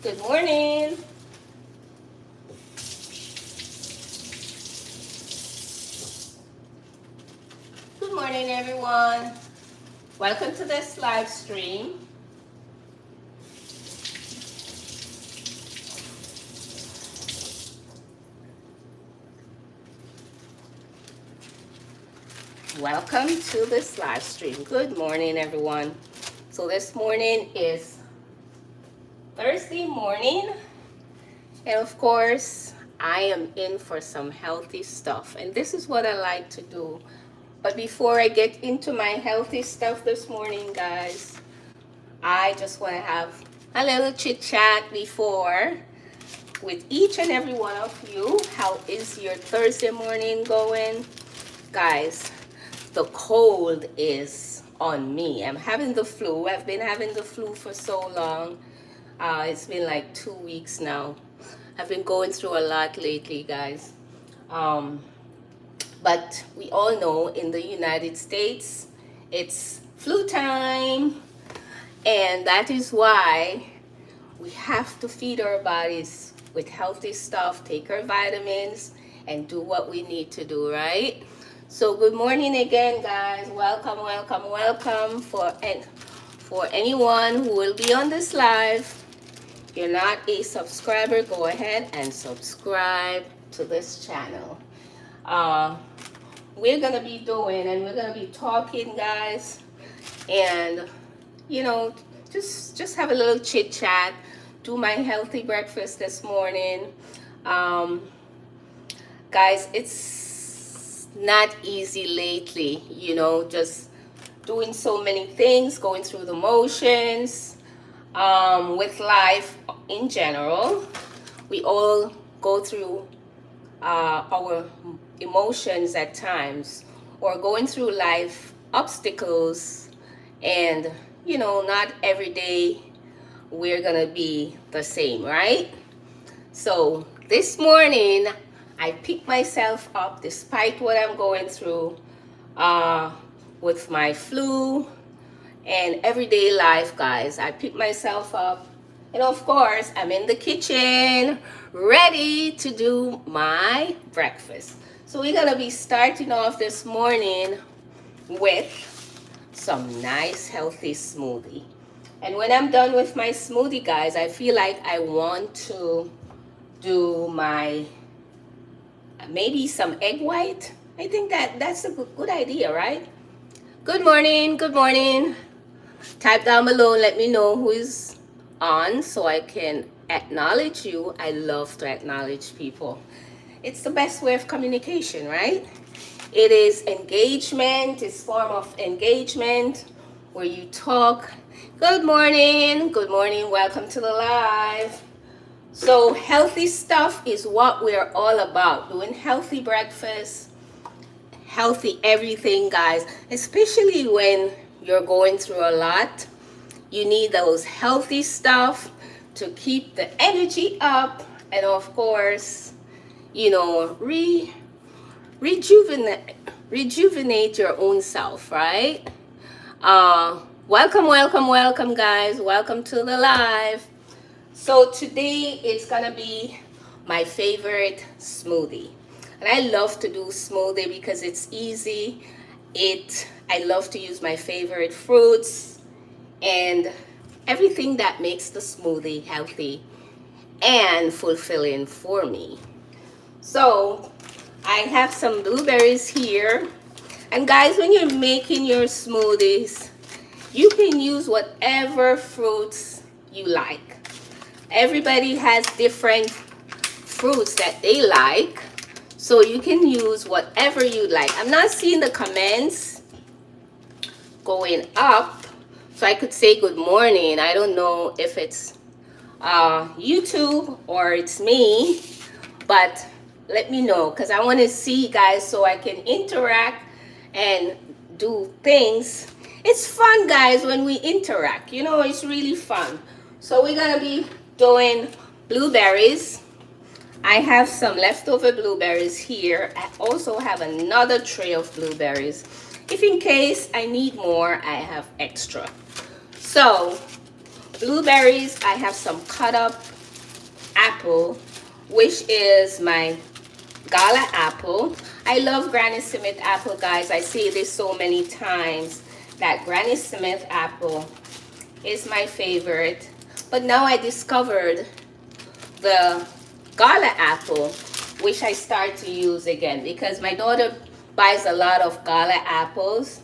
Good morning. Good morning, everyone. Welcome to this live stream. Welcome to this live stream. Good morning, everyone. So this morning is Thursday morning, and of course, I am in for some healthy stuff, and this is what I like to do. But before I get into my healthy stuff this morning, guys, I just want to have a little chit chat before with each and every one of you. How is your Thursday morning going? Guys, the cold is on me. I'm having the flu. I've been having the flu for so long. It's been like 2 weeks now. I've been going through a lot lately, guys. But we all know in the United States, it's flu time. And that is why we have to feed our bodies with healthy stuff, take our vitamins, and do what we need to do, right? So good morning again, guys. Welcome, welcome, welcome. For anyone who will be on this live, if you're not a subscriber, go ahead and subscribe to this channel. We're gonna be doing, and we're gonna be talking, guys, and you know, just have a little chit chat. Do my healthy breakfast this morning. Guys, it's not easy lately, you know, just doing so many things, going through the motions, with life in general. We all go through our emotions at times, or going through life obstacles, and you know, not every day we're gonna be the same, right? So this morning I picked myself up despite what I'm going through with my flu and everyday life, guys. I picked myself up, and of course I'm in the kitchen ready to do my breakfast. So we're gonna be starting off this morning with some nice healthy smoothie. And when I'm done with my smoothie, guys, I feel like I want to do my maybe some egg white. I think that's a good idea, right? Good morning, good morning. Type down below and let me know who is on so I can acknowledge you. I love to acknowledge people. It's the best way of communication, right? It is engagement. It's form of engagement where you talk. Good morning. Good morning. Welcome to the live. So healthy stuff is what we're all about. Doing healthy breakfast, healthy everything, guys. Especially when you're going through a lot. You need those healthy stuff to keep the energy up. And of course, you know, rejuvenate your own self, right? Welcome, welcome, welcome, guys. Welcome to the live. So today it's gonna be my favorite smoothie, and I love to do smoothie because it's easy. I love to use my favorite fruits and everything that makes the smoothie healthy and fulfilling for me. So I have some blueberries here. And guys, when you're making your smoothies, you can use whatever fruits you like. Everybody has different fruits that they like, so you can use whatever you like. I'm not seeing the comments going up, so I could say good morning. I don't know if it's YouTube or it's me, but let me know, because I want to see, guys, so I can interact and do things. It's fun, guys, when we interact. You know, it's really fun. So we're going to be doing blueberries. I have some leftover blueberries here. I also have another tray of blueberries. If in case I need more, I have extra. So blueberries, I have some cut up apple, which is my gala apple. I love Granny Smith apple, guys. I say this so many times that Granny Smith apple is my favorite. But now I discovered the gala apple, which I start to use again because my daughter buys a lot of gala apples.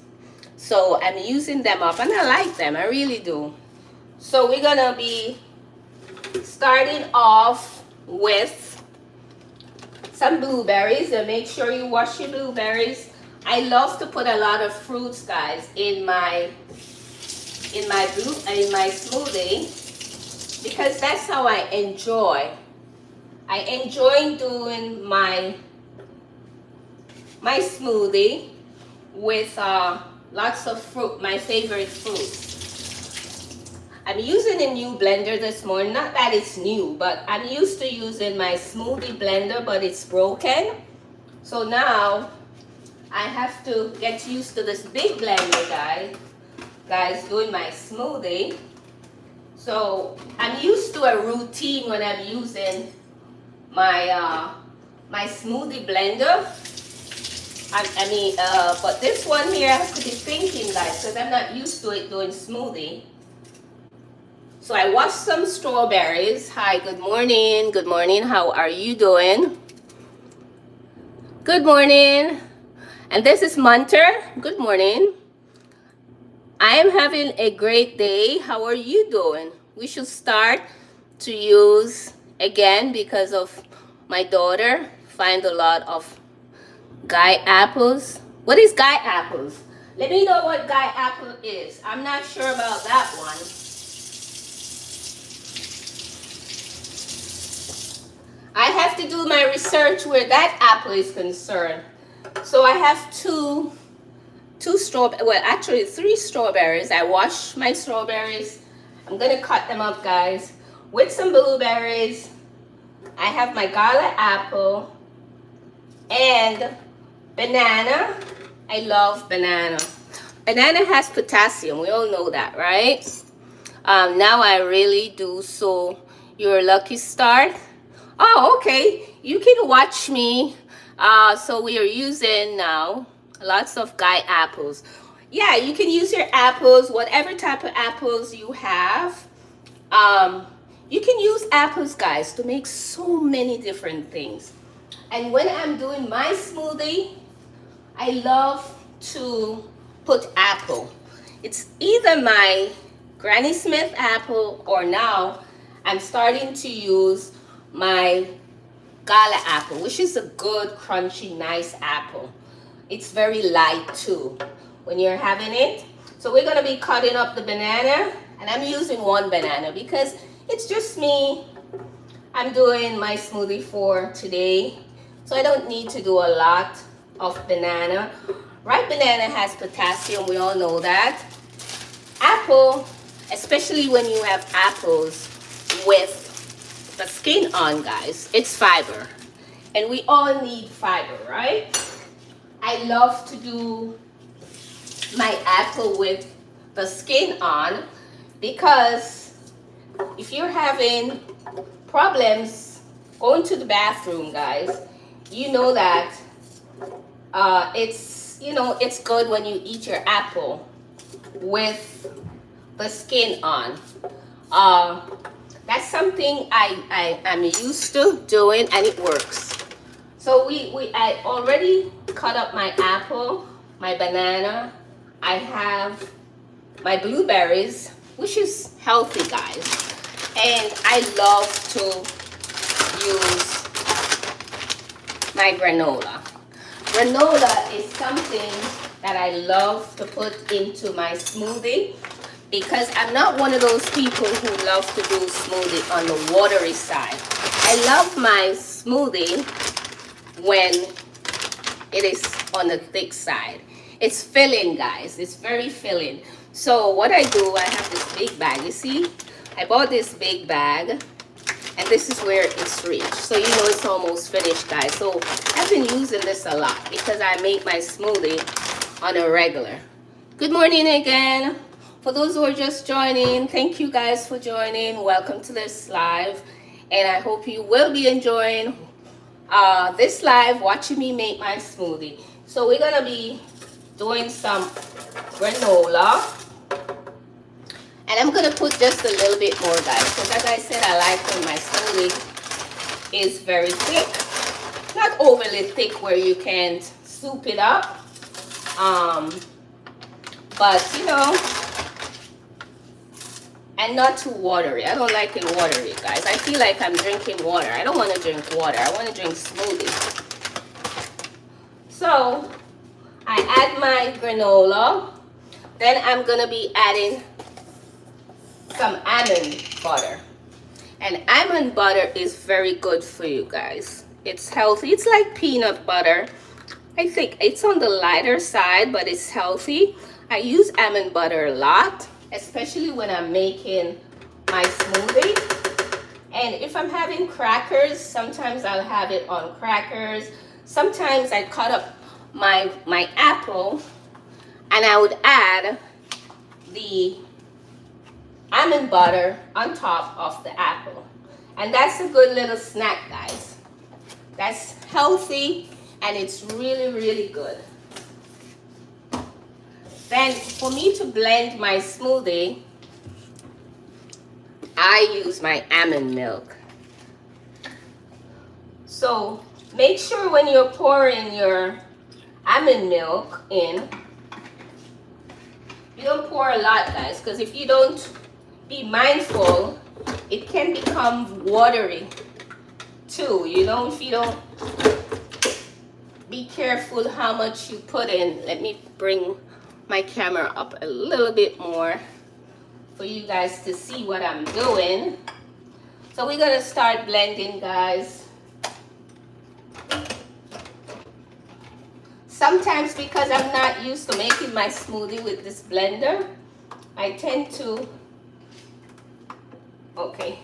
So I'm using them up and I like them. I really do. So we're gonna be starting off with some blueberries, and make sure you wash your blueberries. I love to put a lot of fruits, guys, in my smoothie because that's how I enjoy. I enjoy doing my smoothie with lots of fruit, my favorite fruits. I'm using a new blender this morning. Not that it's new, but I'm used to using my smoothie blender, but it's broken. So now I have to get used to this big blender, guys, doing my smoothie. So I'm used to a routine when I'm using my my smoothie blender. But this one here I have to be thinking, guys, because I'm not used to it doing smoothie. So I washed some strawberries. Hi, good morning. Good morning. How are you doing? Good morning. And this is Munter. Good morning. I am having a great day. How are you doing? We should start to use again because of my daughter. Find a lot of Guy apples. What is Guy apples? Let me know what Guy apple is. I'm not sure about that one. I have to do my research where that apple is concerned. So I have three strawberries. I wash my strawberries. I'm gonna cut them up, guys, with some blueberries. I have my gala apple and banana. I love banana. Banana has potassium. We all know that, right? Now I really do. So you're a lucky star. Oh, okay. You can watch me. So we are using now lots of Guy apples. Yeah, you can use your apples, whatever type of apples you have. You can use apples, guys, to make so many different things. And when I'm doing my smoothie, I love to put apple. It's either my Granny Smith apple or now I'm starting to use my gala apple, which is a good, crunchy, nice apple. It's very light too when you're having it. So we're gonna be cutting up the banana, and I'm using one banana because it's just me. I'm doing my smoothie for today, so I don't need to do a lot of banana. Ripe banana has potassium, we all know that. Apple, especially when you have apples with the skin on, guys, it's fiber. And we all need fiber, right? I love to do my apple with the skin on because if you're having problems going to the bathroom, guys, you know that it's good when you eat your apple with the skin on. That's something I am used to doing, and it works. So I already cut up my apple, my banana. I have my blueberries, which is healthy, guys. And I love to use my granola. Granola is something that I love to put into my smoothie because I'm not one of those people who love to do smoothie on the watery side. I love my smoothie when it is on the thick side. It's filling, guys. It's very filling. So what I do, I have this big bag. You see, I bought this big bag, and this is where it's reached. So you know it's almost finished, guys. So I've been using this a lot because I make my smoothie on a regular. Good morning again. For those who are just joining, thank you guys for joining. Welcome to this live. And I hope you will be enjoying this live, watching me make my smoothie. So we're gonna be doing some granola, and I'm gonna put just a little bit more, guys, because as I said, I like when my smoothie is very thick, not overly thick where you can't soup it up, but you know, and not too watery. I don't like it watery, guys. I feel like I'm drinking water. I don't want to drink water. I want to drink smoothie. So I add my granola. Then I'm going to be adding some almond butter. And almond butter is very good for you guys. It's healthy. It's like peanut butter. I think it's on the lighter side, but it's healthy. I use almond butter a lot, especially when I'm making my smoothie. And if I'm having crackers, sometimes I'll have it on crackers. Sometimes I cut up my apple and I would add the almond butter on top of the apple. And that's a good little snack, guys. That's healthy and it's really, really good. Then for me to blend my smoothie, I use my almond milk. So make sure when you're pouring your almond milk in, you don't pour a lot, guys, because if you don't be mindful, it can become watery too, you know, if you don't be careful how much you put in. Let me bring my camera up a little bit more for you guys to see what I'm doing. So we're gonna start blending, guys. Sometimes because I'm not used to making my smoothie with this blender, I tend to, okay.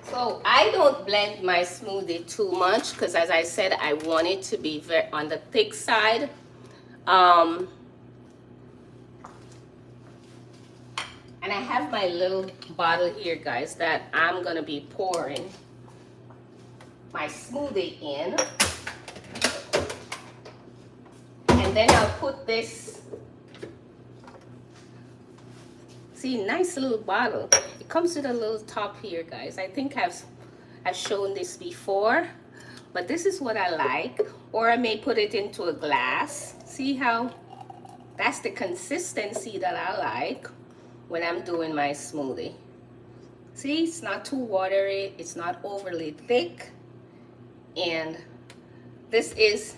So I don't blend my smoothie too much because, as I said, I want it to be very on the thick side. And I have my little bottle here, guys, that I'm gonna be pouring my smoothie in. And then I'll put this, see, nice little bottle. It comes with a little top here, guys. I think I've shown this before, but this is what I like. Or I may put it into a glass. See how that's the consistency that I like when I'm doing my smoothie. See, it's not too watery, it's not overly thick, and this is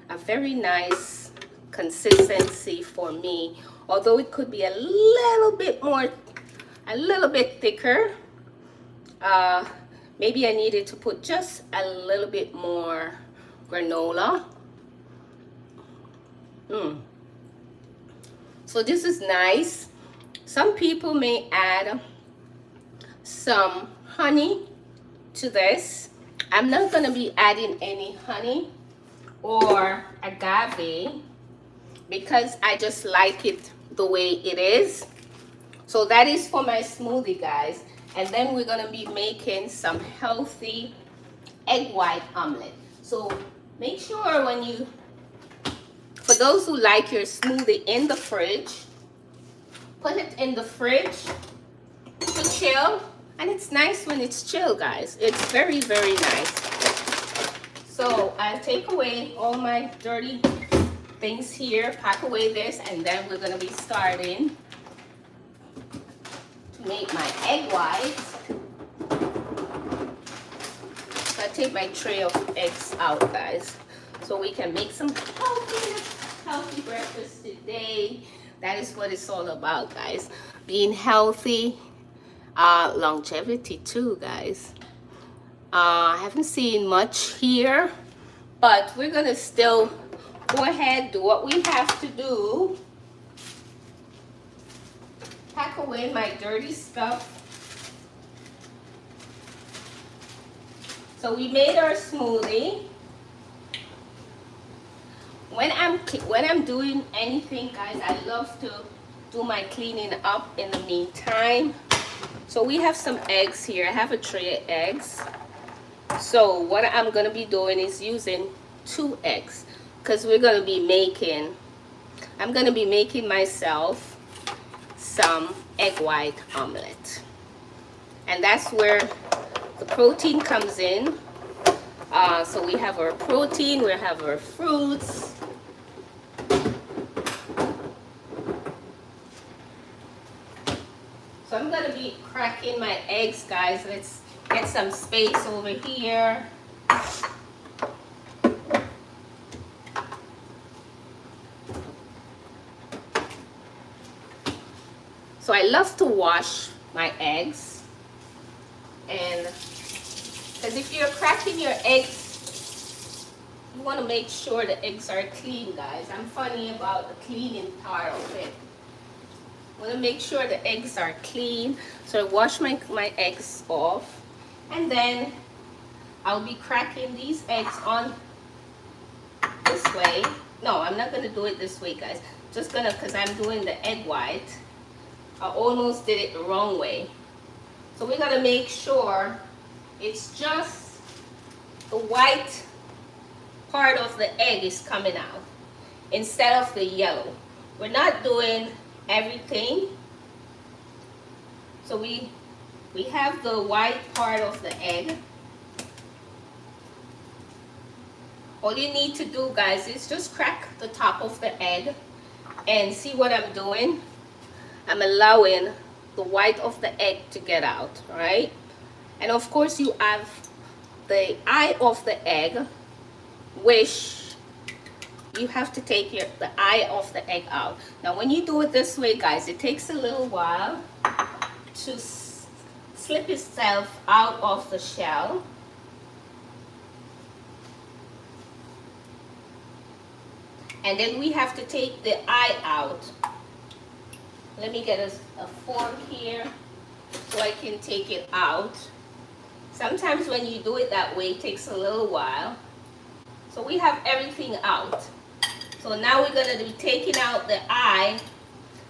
a very nice consistency for me, although it could be a little bit thicker. Maybe I needed to put just a little bit more granola. So this is nice. Some people may add some honey to this. I'm not going to be adding any honey or agave because I just like it the way it is. So that is for my smoothie, guys. And then we're going to be making some healthy egg white omelet. So make sure when you, for those who like your smoothie in the fridge, put it in the fridge to chill. And it's nice when it's chill, guys. It's very, very nice. So I'll take away all my dirty things here, pack away this, and then we're gonna be starting to make my egg whites. So I take my tray of eggs out, guys, so we can make some healthy breakfast today. That is what it's all about, guys. Being healthy, longevity too, guys. I haven't seen much here, but we're gonna still go ahead, do what we have to do. Pack away my dirty stuff. So we made our smoothie. When I'm doing anything, guys, I love to do my cleaning up in the meantime. So we have some eggs here. I have a tray of eggs. So what I'm gonna be doing is using 2 eggs, because I'm gonna be making myself some egg white omelet, and that's where the protein comes in. So we have our protein, we have our fruits. So I'm gonna be cracking my eggs, guys. Let's get some space over here. So I love to wash my eggs, and because if you're cracking your eggs, you want to make sure the eggs are clean, guys. I'm funny about the cleaning part of it. I want to make sure the eggs are clean. So I wash my eggs off, and then I'll be cracking these eggs on this way. No, I'm not going to do it this way, guys. Just gonna, because I'm doing the egg white. I almost did it the wrong way. So we're gonna make sure it's just the white part of the egg is coming out instead of the yellow. We're not doing everything. So we have the white part of the egg. All you need to do, guys, is just crack the top of the egg, and see what I'm doing. I'm allowing the white of the egg to get out, right? And of course you have the eye of the egg, which you have to take the eye of the egg out. Now when you do it this way, guys, it takes a little while to slip itself out of the shell. And then we have to take the eye out. Let me get a fork here so I can take it out. Sometimes when you do it that way, it takes a little while. So we have everything out. So now we're going to be taking out the eye.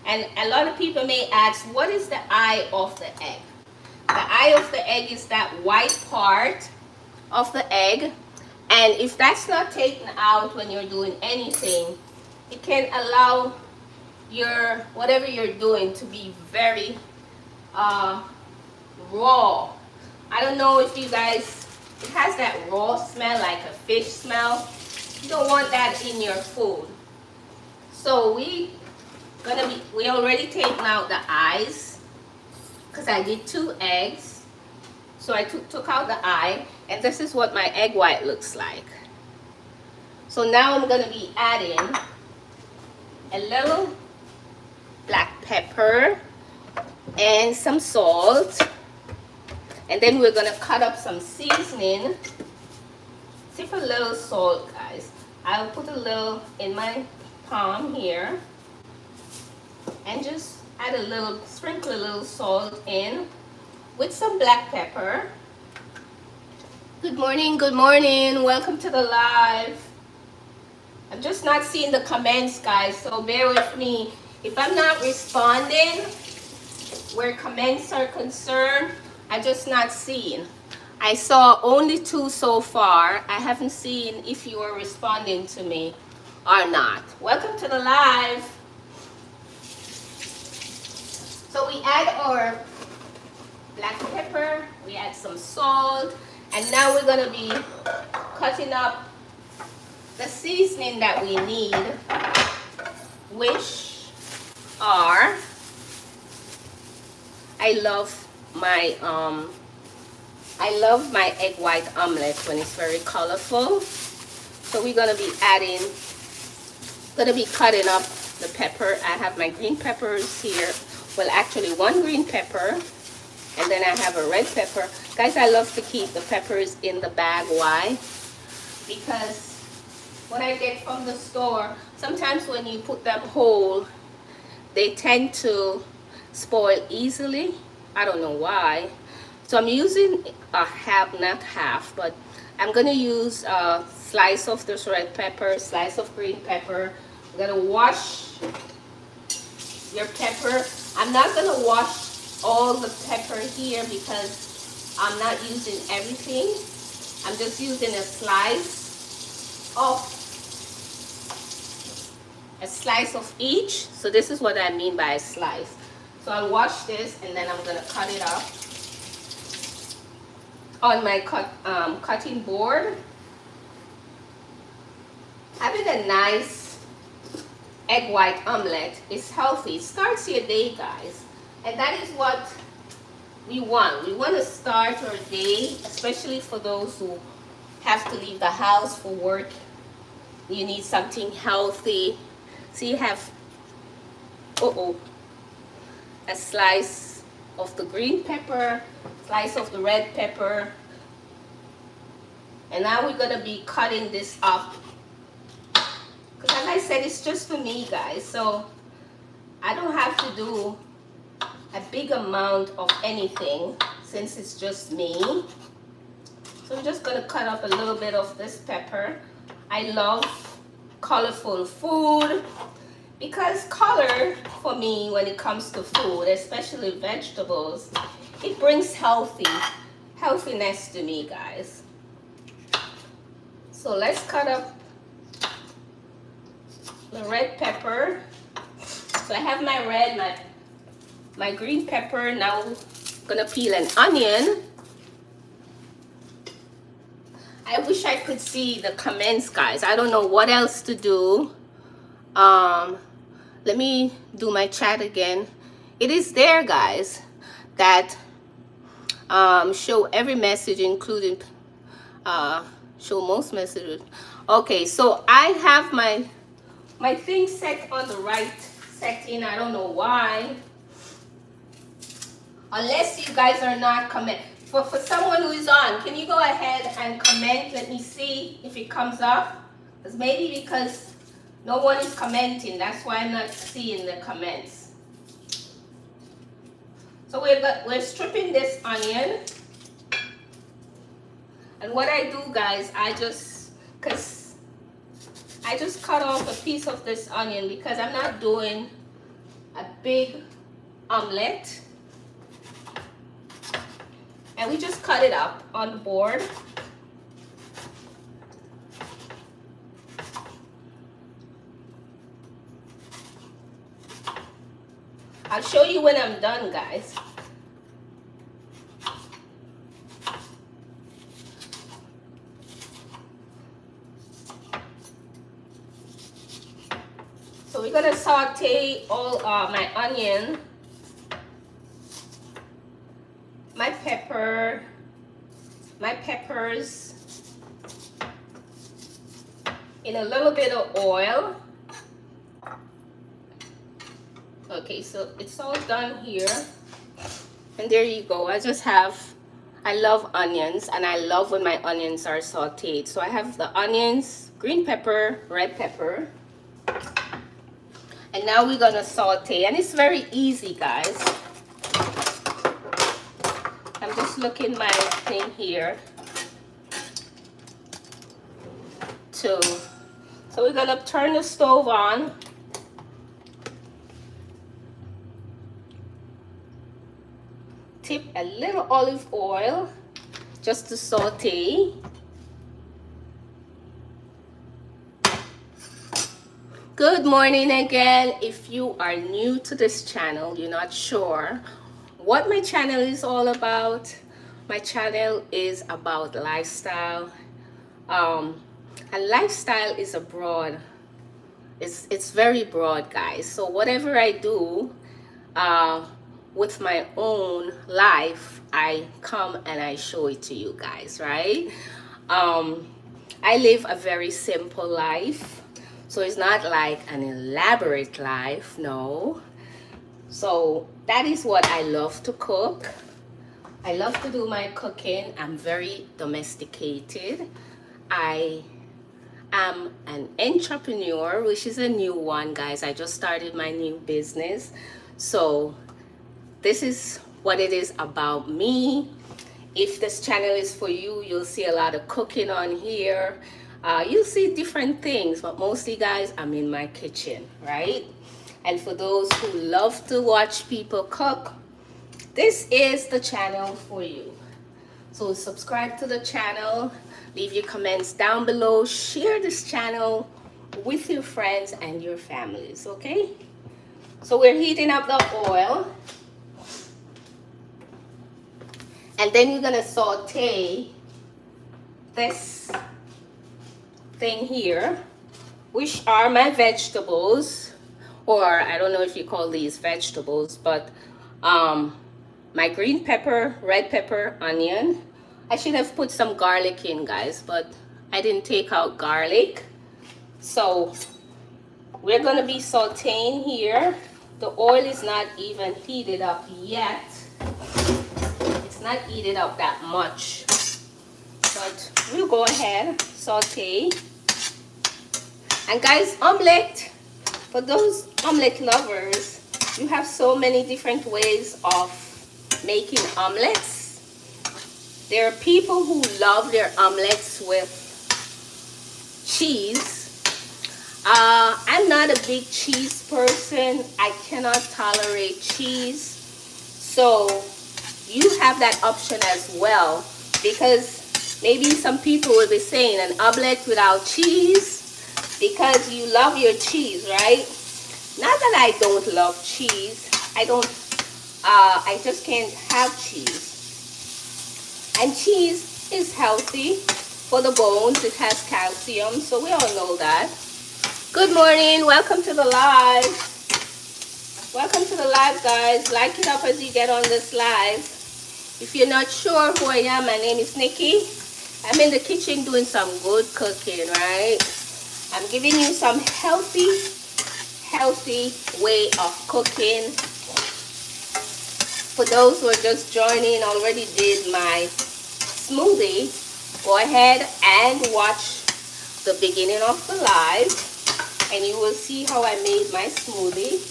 And a lot of people may ask, what is the eye of the egg? The eye of the egg is that white part of the egg. And if that's not taken out when you're doing anything, it can allow your whatever you're doing to be very raw. I don't know if you guys, it has that raw smell, like a fish smell. You don't want that in your food. So we already taken out the eyes, because I did 2 eggs. So I took out the eye, and this is what my egg white looks like. So now I'm going to be adding a little black pepper and some salt, and then we're going to cut up some seasoning. Sip a little salt, guys. I'll put a little in my palm here, and just add a little, sprinkle a little salt in with some black pepper. Good morning, welcome to the live. I'm just not seeing the comments, guys, so bear with me. If I'm not responding where comments are concerned, I'm just not seeing. I saw only 2 so far. I haven't seen if you are responding to me or not. Welcome to the live. So we add our black pepper, we add some salt, and now we're going to be cutting up the seasoning that we need, which are, I love my egg white omelet when it's very colorful. So we're going to be cutting up the pepper. I have my green peppers here. Well, actually 1 green pepper, and then I have a red pepper. Guys, I love to keep the peppers in the bag. Why? Because what I get from the store. Sometimes when you put them whole, they tend to spoil easily. I don't know why. So I'm using a half, not half, but I'm gonna use a slice of this red pepper, slice of green pepper. I'm gonna wash your pepper. I'm not gonna wash all the pepper here because I'm not using everything. I'm just using a slice of each. So this is what I mean by a slice. So I'll wash this and then I'm gonna cut it up on my cutting board. Having a nice egg white omelette is healthy. It starts your day, guys, and that is what we want. We want to start our day, especially for those who have to leave the house for work. You need something healthy. So you have a slice of the green pepper, slice of the red pepper, and now we're gonna be cutting this up. Because as I said, it's just for me, guys, so I don't have to do a big amount of anything since it's just me. So I'm just gonna cut up a little bit of this pepper. I love colorful food because color for me when it comes to food, especially vegetables, it brings healthiness to me, guys. So let's cut up the red pepper. So I have my red, my green pepper. Now I'm gonna peel an onion. I wish I could see the comments, guys. I don't know what else to do. Let me do my chat again. It is there, guys, that show every message, including show most messages. Okay, so I have my thing set on the right setting. I don't know why. Unless you guys are not comment. For someone who is on, can you go ahead and comment? Let me see if it comes up. Because maybe because no one is commenting, that's why I'm not seeing the comments. So we're stripping this onion. And what I do, guys, I just cut off a piece of this onion because I'm not doing a big omelette. And we just cut it up on the board. I'll show you when I'm done, guys. So we're gonna saute all my onion, my peppers in a little bit of oil. Okay, so it's all done here. And there you go. I love onions, and I love when my onions are sauteed. So I have the onions, green pepper, red pepper. And now we're gonna saute, and it's very easy, guys. I'm just looking my thing here too. So we're gonna turn the stove on. Tip a little olive oil just to saute. Good morning again. If you are new to this channel, you're not sure what my channel is all about. My channel is about lifestyle. And lifestyle is a broad, it's very broad, guys. So whatever I do with my own life, I come and I show it to you guys, right? I live a very simple life. So it's not like an elaborate life, no. So that is what I love to cook. I love to do my cooking. I'm very domesticated. I I'm an entrepreneur, which is a new one, guys. I just started my new business. So this is what it is about me. If this channel is for you, you'll see a lot of cooking on here. You'll see different things, but mostly, guys, I'm in my kitchen, right? And for those who love to watch people cook, this is the channel for you. So subscribe to the channel, leave your comments down below, share this channel with your friends and your families, okay? So we're heating up the oil. And then you're gonna saute this thing here, which are my vegetables, or I don't know if you call these vegetables, but my green pepper, red pepper, onion. I should have put some garlic in, guys, but I didn't take out garlic. So we're gonna be sauteing here. The oil is not even heated up yet. It's not heated up that much, but we'll go ahead, saute. And guys, omelette, for those omelette lovers, you have so many different ways of making omelets. There are people who love their omelets with cheese. I'm not a big cheese person. I cannot tolerate cheese. So you have that option as well, because maybe some people will be saying an omelette without cheese because you love your cheese, right? Not that I don't love cheese. I just can't have cheese. And cheese is healthy for the bones. It has calcium, so we all know that. Good morning. Welcome to the live. Welcome to the live, guys. Like it up as you get on this live. If you're not sure who I am, my name is Nikki. I'm in the kitchen doing some good cooking, right? I'm giving you some healthy way of cooking. For those who are just joining, already did my smoothie. Go ahead and watch the beginning of the live, and you will see how I made my smoothie.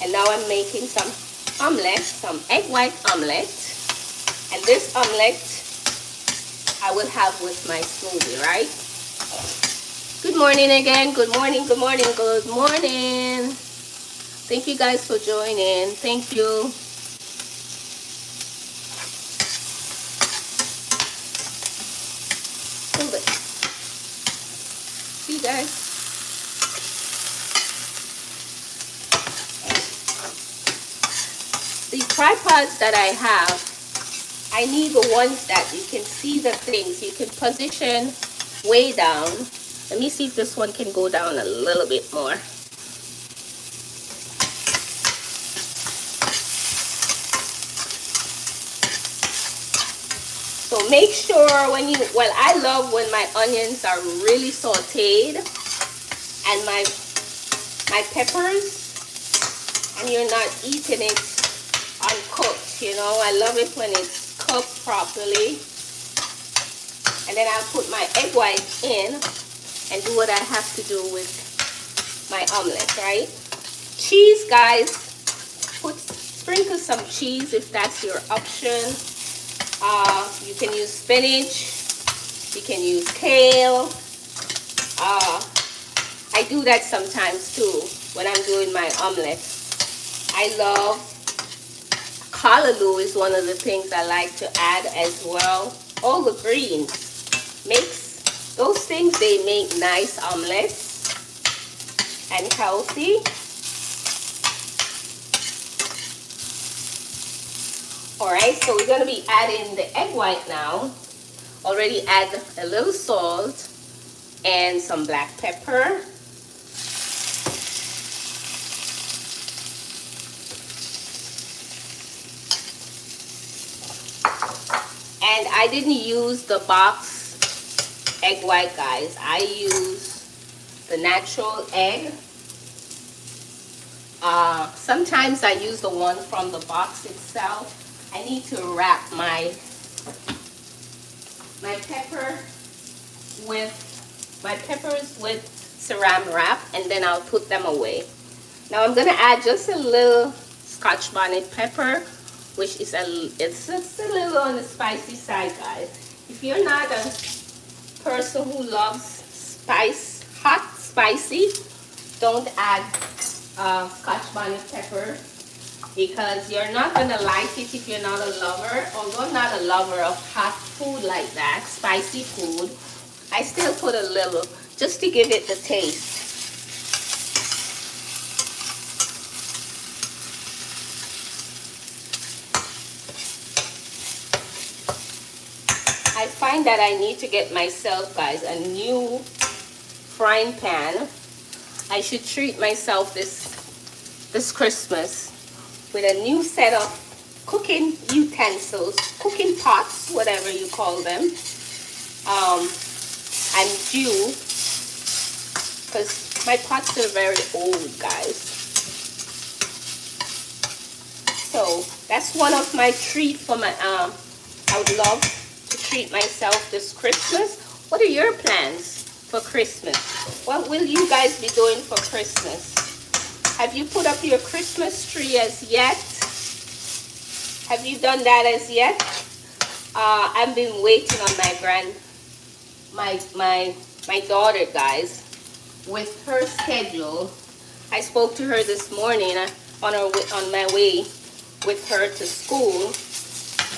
And now I'm making some omelette, some egg white omelette. And this omelette I will have with my smoothie, right? Good morning again. Good morning, good morning, good morning. Thank you guys for joining. Thank you. Hold it. See you guys. The tripods that I have, I need the ones that you can see the things. You can position way down. Let me see if this one can go down a little bit more. So make sure I love when my onions are really sauteed and my peppers, and you're not eating it uncooked, you know. I love it when it's cooked properly. And then I'll put my egg white in and do what I have to do with my omelet, right? Cheese, guys, sprinkle some cheese if that's your option. You can use spinach, you can use kale. I do that sometimes too when I'm doing my omelet. I love callaloo is one of the things I like to add as well. All the greens makes those things, they make nice omelets and healthy. Alright, so we're going to be adding the egg white now. Already add a little salt and some black pepper. And I didn't use the box egg white, guys. I use the natural egg. Sometimes I use the one from the box itself. I need to wrap my pepper with my peppers with saran wrap, and then I'll put them away. Now I'm gonna add just a little Scotch bonnet pepper, which is it's just a little on the spicy side, guys. If you're not a person who loves hot spicy, don't add Scotch bonnet pepper, because you're not gonna like it if you're not a lover. Although I'm not a lover of hot food like that, spicy food, I still put a little just to give it the taste. I find that I need to get myself, guys, a new frying pan. I should treat myself this Christmas with a new set of cooking utensils, cooking pots, whatever you call them. I'm due, because my pots are very old, guys. So that's one of my treats for my I would love to treat myself this Christmas. What are your plans for Christmas? What will you guys be doing for Christmas? Have you put up your Christmas tree as yet? Have you done that as yet? I've been waiting on my daughter, guys, with her schedule. I spoke to her this morning on my way with her to school,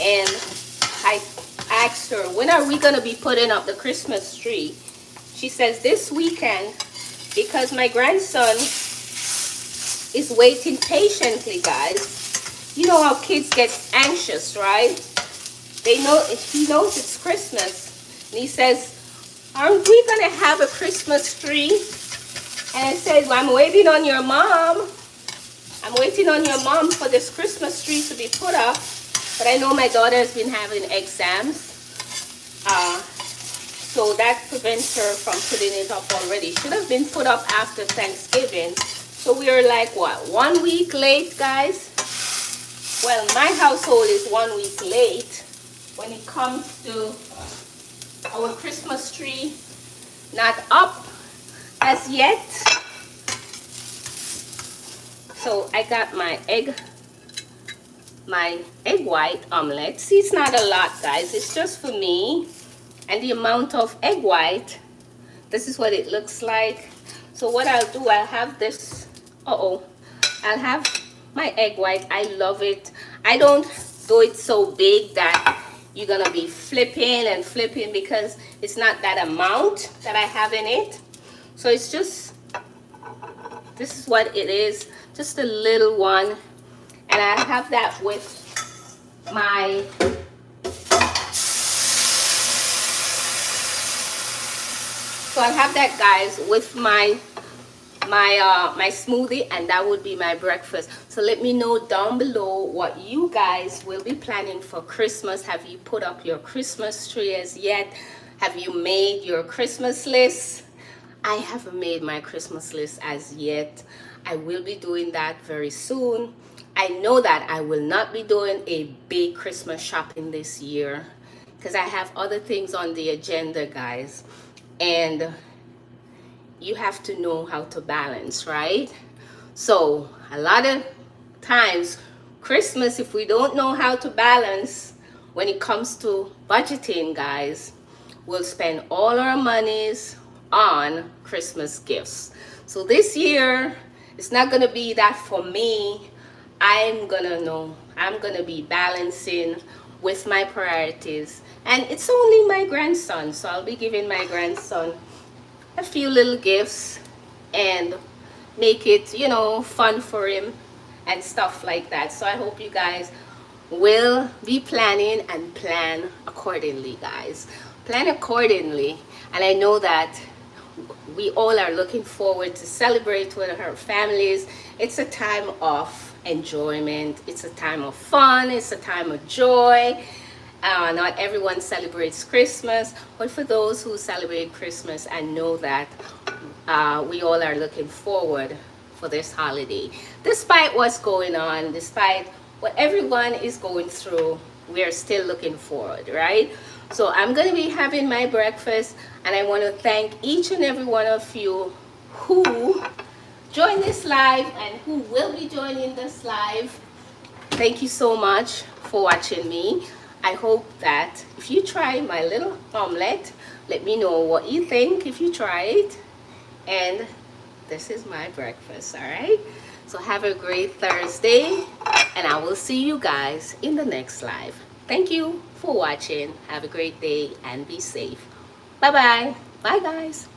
and I asked her, when are we gonna be putting up the Christmas tree? She says this weekend, because my grandson is waiting patiently, guys. You know how kids get anxious, right? He knows it's Christmas, and he says, aren't we gonna have a Christmas tree? And I said, well, I'm waiting on your mom. I'm waiting on your mom for this Christmas tree to be put up. But I know my daughter has been having exams. So that prevents her from putting it up already. Should have been put up after Thanksgiving. So we are like, what, 1 week late, guys? Well, my household is 1 week late when it comes to our Christmas tree. Not up as yet. So I got my egg white omelette. See, it's not a lot, guys. It's just for me. And the amount of egg white, this is what it looks like. So what I'll do, I'll have this, I'll have my egg white. I love it. I don't do it so big that you're gonna be flipping and flipping, because it's not that amount that I have in it. So it's just, this is what it is, just a little one. And I have that with my I have that, guys, with my smoothie, and that would be my breakfast. So let me know down below what you guys will be planning for Christmas. Have you put up your Christmas tree as yet? Have you made your Christmas list? I haven't made my Christmas list as yet. I will be doing that very soon. I know that I will not be doing a big Christmas shopping this year, because I have other things on the agenda, guys. And you have to know how to balance, right? So a lot of times Christmas, if we don't know how to balance when it comes to budgeting, guys, we'll spend all our monies on Christmas gifts. So this year, it's not gonna be that for me. I'm gonna be balancing with my priorities. And it's only my grandson, so I'll be giving my grandson a few little gifts and make it, you know, fun for him and stuff like that. So I hope you guys will be planning and plan accordingly, guys. Plan accordingly. And I know that we all are looking forward to celebrate with our families. It's a time of enjoyment. It's a time of fun. It's a time of joy. Not everyone celebrates Christmas, but for those who celebrate Christmas, I know that we all are looking forward for this holiday. Despite what's going on, despite what everyone is going through, we are still looking forward, right? So I'm going to be having my breakfast, and I want to thank each and every one of you who joined this live and who will be joining this live. Thank you so much for watching me. I hope that if you try my little omelette, let me know what you think if you try it. And this is my breakfast, all right? So have a great Thursday, and I will see you guys in the next live. Thank you for watching. Have a great day and be safe. Bye-bye. Bye, guys.